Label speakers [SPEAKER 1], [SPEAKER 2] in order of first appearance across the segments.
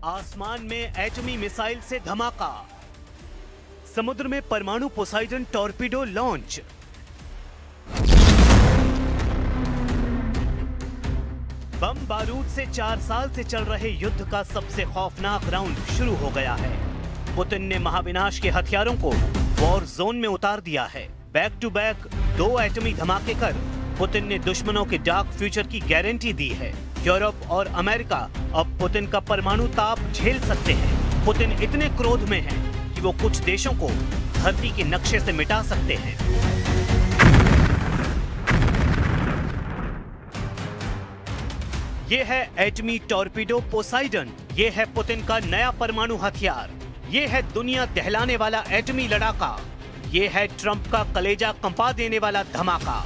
[SPEAKER 1] आसमान में एटमी मिसाइल से धमाका, समुद्र में परमाणु पोसाइडन टॉर्पीडो लॉन्च। बम बारूद से 4 साल से चल रहे युद्ध का सबसे खौफनाक राउंड शुरू हो गया है। पुतिन ने महाविनाश के हथियारों को वॉर जोन में उतार दिया है। बैक टू बैक 2 एटमी धमाके कर पुतिन ने दुश्मनों के डार्क फ्यूचर की गारंटी दी है। यूरोप और अमेरिका अब पुतिन का परमाणु ताप झेल सकते हैं। पुतिन इतने क्रोध में हैं कि वो कुछ देशों को धरती के नक्शे से मिटा सकते हैं। ये है एटमी टॉर्पीडो पोसाइडन। ये है पुतिन का नया परमाणु हथियार। ये है दुनिया दहलाने वाला एटमी लड़ाका। ये है ट्रंप का कलेजा कंपा देने वाला धमाका।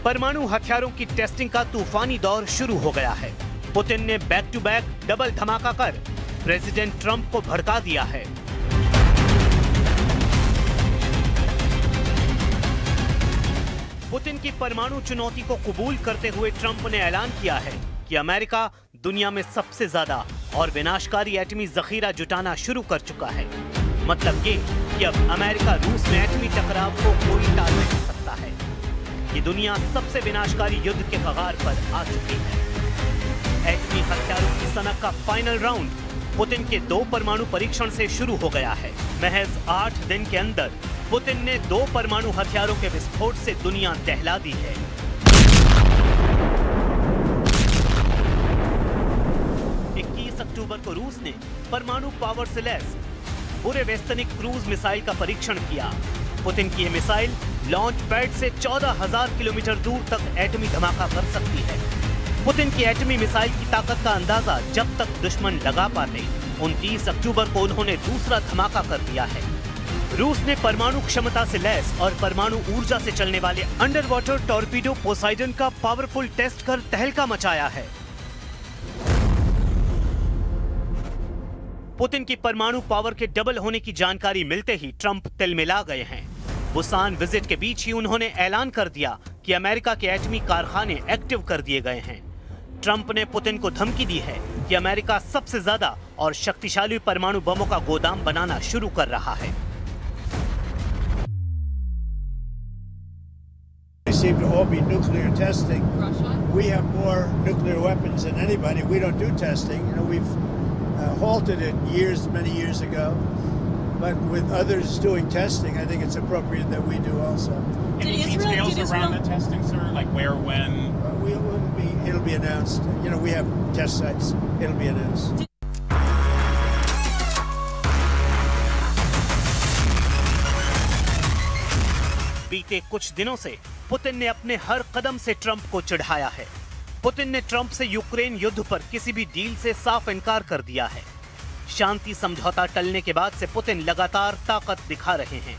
[SPEAKER 1] परमाणु हथियारों की टेस्टिंग का तूफानी दौर शुरू हो गया है। पुतिन ने बैक टू बैक डबल धमाका कर प्रेसिडेंट ट्रंप को भड़का दिया है। पुतिन की परमाणु चुनौती को कबूल करते हुए ट्रंप ने ऐलान किया है कि अमेरिका दुनिया में सबसे ज्यादा और विनाशकारी एटमी जखीरा जुटाना शुरू कर चुका है। मतलब ये कि अब अमेरिका रूस में एटमी टकराव को कोई टाल नहीं सकता है। ये दुनिया सबसे विनाशकारी युद्ध के कगार पर आ चुकी है। एटमी हथियारों की सनक का फाइनल राउंड पुतिन के 2 परमाणु परीक्षण से शुरू हो गया है। महज 8 दिन के अंदर पुतिन ने 2 परमाणु हथियारों के विस्फोट से दुनिया दहला दी है। अक्टूबर को रूस ने परमाणु पावर से लैस बुरेवेस्तनिक क्रूज मिसाइल का परीक्षण किया। पुतिन की यह मिसाइल लॉन्च पैड से 14,000 किलोमीटर दूर तक एटमी धमाका कर सकती है। पुतिन की एटमी मिसाइल की ताकत का अंदाजा जब तक दुश्मन लगा पाते 29 अक्टूबर को उन्होंने दूसरा धमाका कर दिया है। रूस ने परमाणु क्षमता से लैस और परमाणु ऊर्जा से चलने वाले अंडर वाटर टॉर्पीडो पोसाइडन का पावरफुल टेस्ट कर तहलका मचाया है। पुतिन की परमाणु पावर के डबल होने की जानकारी मिलते ही ट्रंप तिलमिला गए हैं। बुसान विजिट के बीच ही उन्होंने ऐलान कर दिया कि अमेरिका के एटमी कारखाने एक्टिव कर दिए गए हैं। ट्रंप ने पुतिन को धमकी दी है कि अमेरिका सबसे ज्यादा और शक्तिशाली परमाणु बमों का गोदाम बनाना शुरू कर रहा है।
[SPEAKER 2] Seem to all be nuclear testing. We have more nuclear weapons than anybody. We don't do testing. You know, we've halted it many years ago. But with others doing testing, I think it's appropriate that we do also.
[SPEAKER 3] Any details around the testing, sir? Like where, when?
[SPEAKER 2] It'll be announced. You know, we have test sites. It'll be announced.
[SPEAKER 1] बीते कुछ दिनों से Putin ने अपने हर कदम से Trump को चिढ़ाया है। पुतिन ने ट्रंप से यूक्रेन युद्ध पर किसी भी डील से साफ इनकार कर दिया है। शांति समझौता टलने के बाद से पुतिन लगातार ताकत दिखा रहे हैं।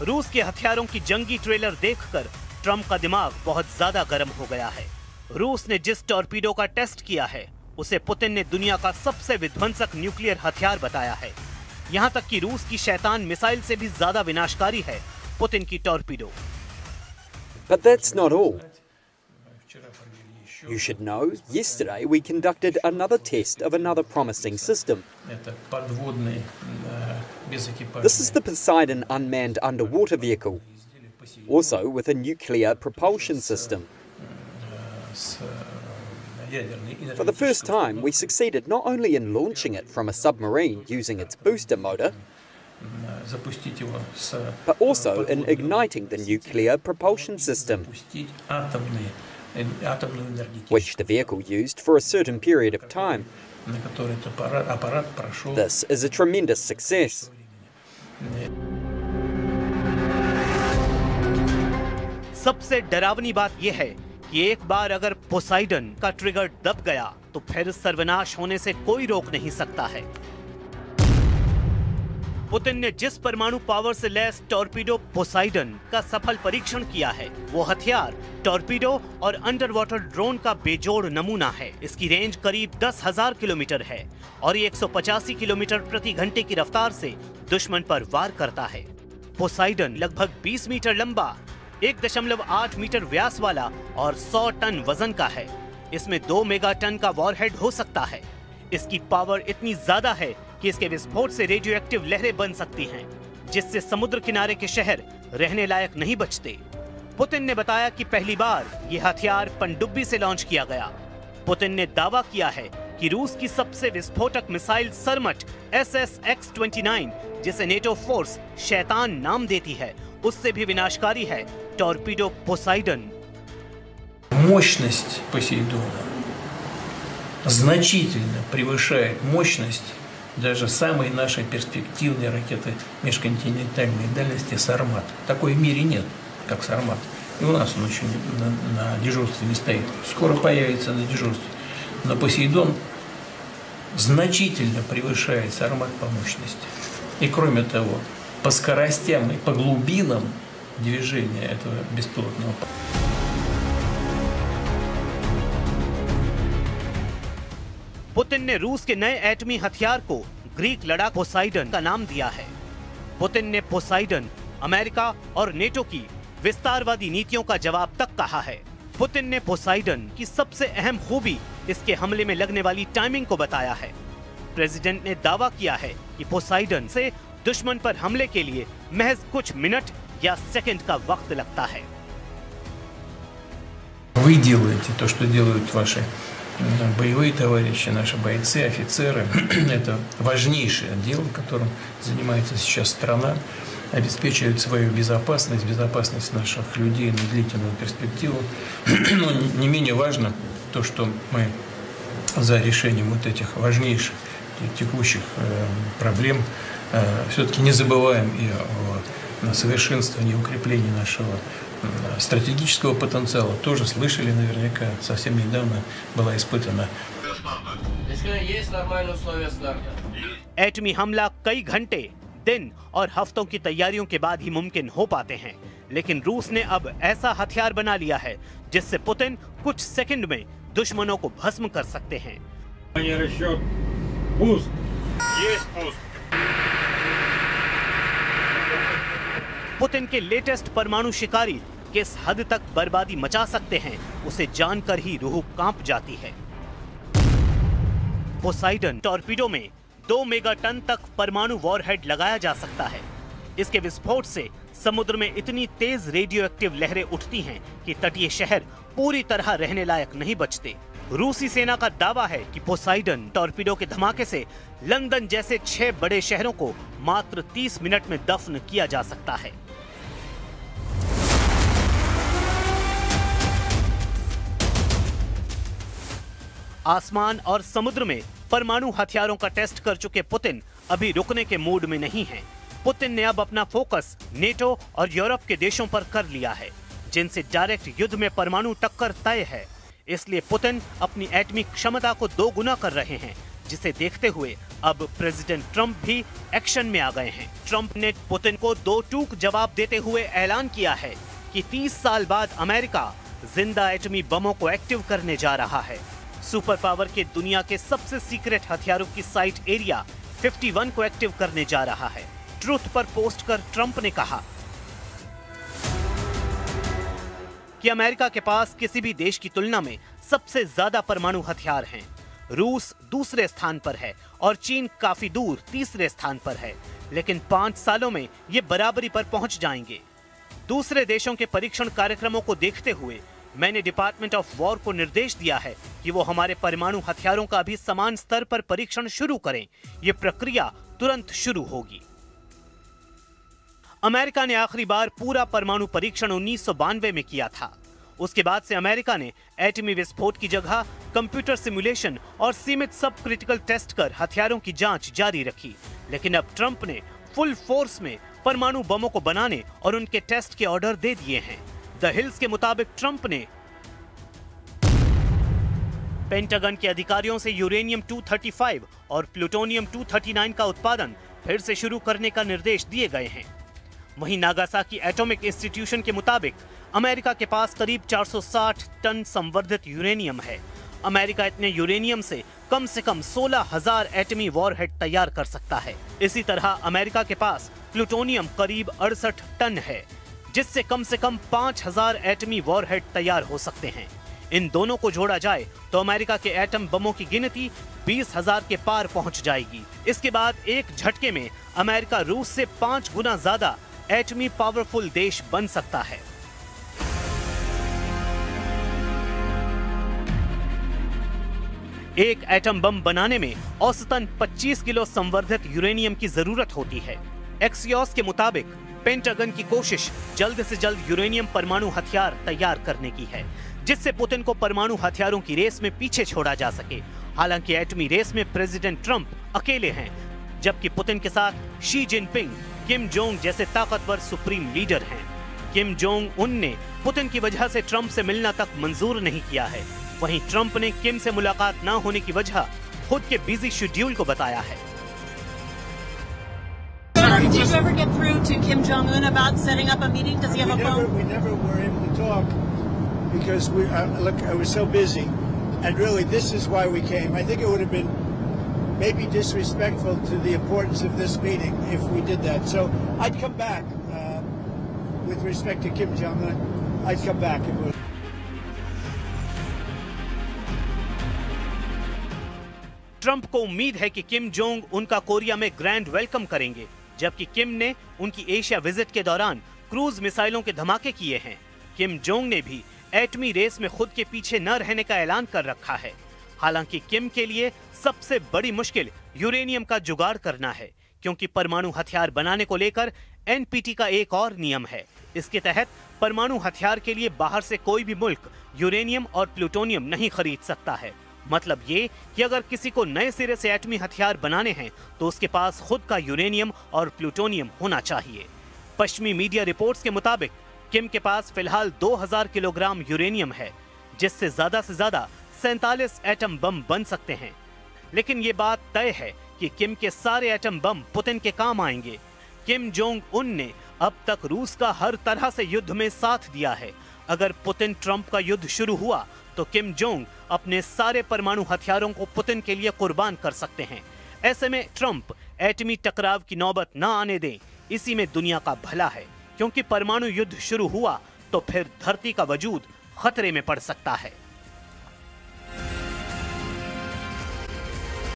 [SPEAKER 1] रूस के हथियारों की जंगी ट्रेलर देखकर ट्रंप का दिमाग बहुत ज्यादा गर्म हो गया है। रूस ने जिस टॉर्पीडो का टेस्ट किया है उसे पुतिन ने दुनिया का सबसे विध्वंसक न्यूक्लियर हथियार बताया है। यहाँ तक कि रूस की शैतान मिसाइल से भी ज्यादा विनाशकारी है पुतिन की torpedo.
[SPEAKER 4] But that's not all. You should know, yesterday we conducted another test of another promising system. This is the Poseidon unmanned underwater vehicle, also with a nuclear propulsion system. For the first time, we succeeded not only in launching it from a submarine using its booster motor, but also in igniting the nuclear propulsion system, which the vehicle used for a certain period of time. This is a tremendous success.
[SPEAKER 1] सबसे डरावनी बात यह है कि एक बार अगर Poseidon का trigger दब गया तो फिर सर्वनाश होने से कोई रोक नहीं सकता है। पुतिन ने जिस परमाणु पावर से लैस टॉर्पीडो पोसाइडन का सफल परीक्षण किया है वो हथियार टॉर्पीडो और अंडर वाटर ड्रोन का बेजोड़ नमूना है। इसकी रेंज करीब 10,000 किलोमीटर है और ये 185 किलोमीटर प्रति घंटे की रफ्तार से दुश्मन पर वार करता है। पोसाइडन लगभग 20 मीटर लंबा, 1.8 मीटर व्यास वाला और 100 टन वजन का है। इसमें 2 मेगा टन का वॉरहेड हो सकता है। इसकी पावर इतनी ज्यादा है कि इसके विस्फोट से रेडियो एक्टिव लहरें बन सकती हैं, जिससे समुद्र किनारे के शहर रहने लायक नहीं बचते। पुतिन ने बताया कि पहली बार यह हथियार पनडुब्बी से लॉन्च किया गया। पुतिन ने दावा किया है कि रूस की सबसे विस्फोटक मिसाइल सरमट SSX-29, जिसे नेटो फोर्स शैतान नाम देती है, उससे भी विनाशकारी है टॉर्पीडो पोसाइडन।
[SPEAKER 5] Мощность Посейдона значительно превышает мощность даже самой нашей перспективной ракеты межконтинентальной дальности «Сармат». Такой в мире нет, как «Сармат». И у нас он еще на дежурстве не стоит. Скоро появится на дежурстве. Но «Посейдон» значительно превышает «Сармат» по мощности. И кроме того, по скоростям и по глубинам движения этого беспилотного
[SPEAKER 1] पुतिन ने रूस के नए एटमी हथियार को ग्रीक लड़ाकू पोसाइडन का नाम दिया है। पुतिन ने पोसाइडन अमेरिका और नेटो की विस्तारवादी नीतियों का जवाब तक कहा है। पुतिन ने पोसाइडन की सबसे अहम खूबी इसके हमले में लगने वाली टाइमिंग को बताया है। प्रेसिडेंट ने दावा किया है कि पोसाइडन से दुश्मन पर हमले के लिए महज कुछ मिनट या सेकंड का वक्त लगता है।
[SPEAKER 5] Вы делаете то, что делают ваши боевые товарищи, наши бойцы, офицеры. Это важнейшее дело, которым занимается сейчас страна. Обеспечивают свою безопасность, безопасность наших людей на длительную перспективу. Но не менее важно то, что мы за решением вот этих важнейших текущих проблем все-таки не забываем и о совершенствовании и укреплении нашего стратегического потенциала. Тоже слышали наверняка, совсем недавно была испытана.
[SPEAKER 6] Есть нормальные условия старта.
[SPEAKER 1] एटमी हमला कई घंटे, दिन और हफ्तों की तैयारियों के बाद ही मुमकिन हो पाते हैं, लेकिन रूस ने अब ऐसा हथियार बना लिया है जिससे पुतिन कुछ सेकंड में दुश्मनों को भस्म कर सकते हैं। पुतिन के लेटेस्ट परमाणु शिकारी किस हद तक बर्बादी मचा सकते हैं, उसे जानकर ही रूह कांप जाती है। पोसाइडन टॉर्पीडो में 2 मेगाटन तक परमाणु वॉरहेड लगाया जा सकता है। इसके विस्फोट से समुद्र में इतनी तेज रेडियो एक्टिव लहरें उठती हैं कि तटीय शहर पूरी तरह रहने लायक नहीं बचते। रूसी सेना का दावा है कि पोसाइडन टॉर्पीडो के धमाके से लंदन जैसे 6 बड़े शहरों को मात्र 30 मिनट में दफन किया जा सकता है। आसमान और समुद्र में परमाणु हथियारों का टेस्ट कर चुके पुतिन अभी रुकने के मूड में नहीं हैं। पुतिन ने अब अपना फोकस नेटो और यूरोप के देशों पर कर लिया है, जिनसे डायरेक्ट युद्ध में परमाणु टक्कर तय है। इसलिए पुतिन अपनी एटमी क्षमता को 2 गुना कर रहे हैं, जिसे देखते हुए अब प्रेसिडेंट ट्रंप भी एक्शन में आ गए हैं। ट्रंप ने पुतिन को 2 टूक जवाब देते हुए ऐलान किया है कि 30 साल बाद अमेरिका जिंदा एटमी बमों को एक्टिव करने जा रहा है। सुपर पावर के दुनिया के सबसे सीक्रेट हथियारों की साइट एरिया 51 को एक्टिव करने जा रहा है। ट्रूथ पर पोस्ट कर ट्रंप ने कहा कि अमेरिका के पास किसी भी देश की तुलना में सबसे ज्यादा परमाणु हथियार हैं। रूस दूसरे स्थान पर है और चीन काफी दूर तीसरे स्थान पर है, लेकिन 5 सालों में ये बराबरी पर पहुंच जाएंगे। दूसरे देशों के परीक्षण कार्यक्रमों को देखते हुए मैंने डिपार्टमेंट ऑफ वॉर को निर्देश दिया है कि वो हमारे परमाणु हथियारों का भी समान स्तर पर परीक्षण शुरू करें। ये प्रक्रिया तुरंत शुरू होगी। अमेरिका ने आखिरी बार पूरा परमाणु परीक्षण 1992 में किया था। उसके बाद से अमेरिका ने एटमी विस्फोट की जगह कंप्यूटर सिमुलेशन और सीमित सब क्रिटिकल टेस्ट कर हथियारों की जांच जारी रखी। लेकिन अब ट्रंप ने फुल फोर्स में परमाणु बमों को बनाने और उनके टेस्ट के ऑर्डर दे दिए हैं। द हिल्स के मुताबिक ट्रंप ने पेंटागन के अधिकारियों से यूरेनियम 235 और प्लूटोनियम 239 का उत्पादन फिर से शुरू करने का निर्देश दिए गए हैं। वहीं नागासाकी एटॉमिक इंस्टीट्यूशन के मुताबिक अमेरिका के पास करीब 460 टन संवर्धित यूरेनियम है। अमेरिका इतने यूरेनियम से कम 16,000 एटमी वॉरहेड तैयार कर सकता है। इसी तरह अमेरिका के पास प्लूटोनियम करीब 68 टन है, जिससे कम से कम 5,000 एटमी वॉरहेड तैयार हो सकते हैं। इन दोनों को जोड़ा जाए तो अमेरिका के एटम बमों की गिनती 20,000 के पार पहुंच जाएगी। इसके बाद एक झटके में अमेरिका रूस से 5 गुना ज्यादा एटमी पावरफुल देश बन सकता है। एक एटम बम बनाने में औसतन 25 किलो संवर्धित यूरेनियम की जरूरत होती है। एक्सियोस के मुताबिक पेंटागन की कोशिश जल्द से जल्द यूरेनियम परमाणु हथियार तैयार करने की है, जिससे पुतिन को परमाणु हथियारों की रेस में पीछे छोड़ा जा सके। हालांकि एटमी रेस में प्रेसिडेंट ट्रंप अकेले हैं, जबकि पुतिन के साथ शी जिनपिंग, किम जोंग जैसे ताकतवर सुप्रीम लीडर हैं। किम जोंग उन ने पुतिन की वजह से ट्रंप से मिलना तक मंजूर नहीं किया है। वहीं ट्रंप ने किम से मुलाकात न होने की वजह खुद के बिजी शेड्यूल को बताया है।
[SPEAKER 7] Did you ever get through to Kim Jong-un about setting up a meeting? Does he have a phone?
[SPEAKER 2] We never were able to talk because I was so busy, and really this is why we came. I think it would have been maybe disrespectful to the importance of this meeting if we did that. So I'd come back with respect to Kim Jong-un. I'd come back if it was.
[SPEAKER 1] Trump को उम्मीद है कि Kim Jong उनका Korea में grand welcome करेंगे, जबकि किम ने उनकी एशिया विजिट के दौरान क्रूज मिसाइलों के धमाके किए हैं। किम जोंग ने भी एटमी रेस में खुद के पीछे न रहने का ऐलान कर रखा है। हालांकि किम के लिए सबसे बड़ी मुश्किल यूरेनियम का जुगाड़ करना है, क्योंकि परमाणु हथियार बनाने को लेकर एनपीटी का एक और नियम है। इसके तहत परमाणु हथियार के लिए बाहर से कोई भी मुल्क यूरेनियम और प्लूटोनियम नहीं खरीद सकता है। मतलब ये कि अगर किसी को नए सिरे से एटमी हथियार बनाने हैं तो उसके पास खुद का यूरेनियम और प्लूटोनियम होना चाहिए। पश्चिमी मीडिया रिपोर्ट्स के मुताबिक किम के पास फिलहाल 2000 किलोग्राम यूरेनियम है, जिससे ज्यादा से ज्यादा 47 एटम बम बन सकते हैं। लेकिन ये बात तय है कि किम के सारे एटम बम पुतिन के काम आएंगे। किम जोंग उन ने अब तक रूस का हर तरह से युद्ध में साथ दिया है। अगर पुतिन ट्रंप का युद्ध शुरू हुआ तो किम जोंग अपने सारे परमाणु हथियारों को पुतिन के लिए कुर्बान कर सकते हैं। ऐसे में ट्रंप एटमी टकराव की नौबत न आने दें, इसी में दुनिया का भला है, क्योंकि परमाणु युद्ध शुरू हुआ तो फिर धरती का वजूद खतरे में पड़ सकता है।